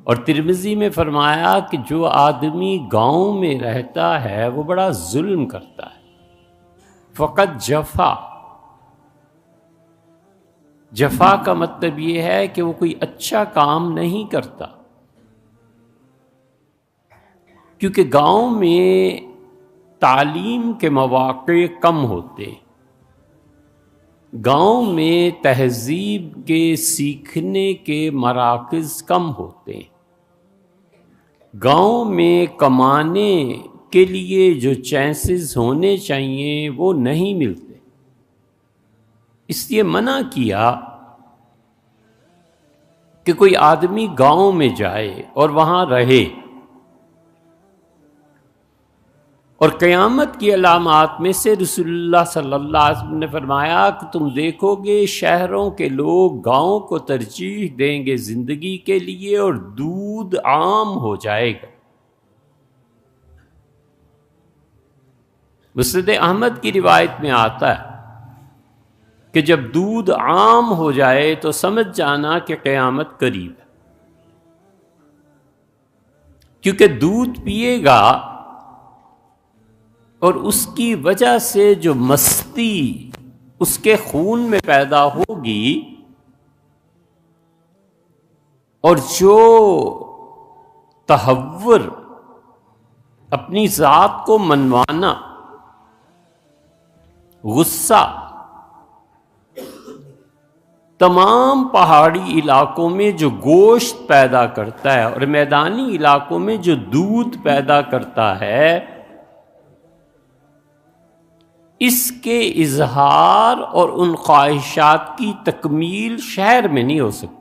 اور ترمذی میں فرمایا کہ جو آدمی گاؤں میں رہتا ہے وہ بڑا ظلم کرتا ہے، فقط جفا۔ جفا کا مطلب یہ ہے کہ وہ کوئی اچھا کام نہیں کرتا، کیونکہ گاؤں میں تعلیم کے مواقع کم ہوتے، گاؤں میں تہذیب کے سیکھنے کے مراکز کم ہوتے، گاؤں میں کمانے کے لیے جو چانسز ہونے چاہیے وہ نہیں ملتے، اس لیے منع کیا کہ کوئی آدمی گاؤں میں جائے اور وہاں رہے۔ اور قیامت کی علامات میں سے رسول اللہ صلی اللہ علیہ وسلم نے فرمایا کہ تم دیکھو گے شہروں کے لوگ گاؤں کو ترجیح دیں گے زندگی کے لیے، اور دودھ عام ہو جائے گا۔ مسند احمد کی روایت میں آتا ہے کہ جب دودھ عام ہو جائے تو سمجھ جانا کہ قیامت قریب ہے، کیونکہ دودھ پیے گا اور اس کی وجہ سے جو مستی اس کے خون میں پیدا ہوگی اور جو تہور، اپنی ذات کو منوانا، غصہ، تمام پہاڑی علاقوں میں جو گوشت پیدا کرتا ہے اور میدانی علاقوں میں جو دودھ پیدا کرتا ہے، اس کے اظہار اور ان خواہشات کی تکمیل شہر میں نہیں ہو سکتی۔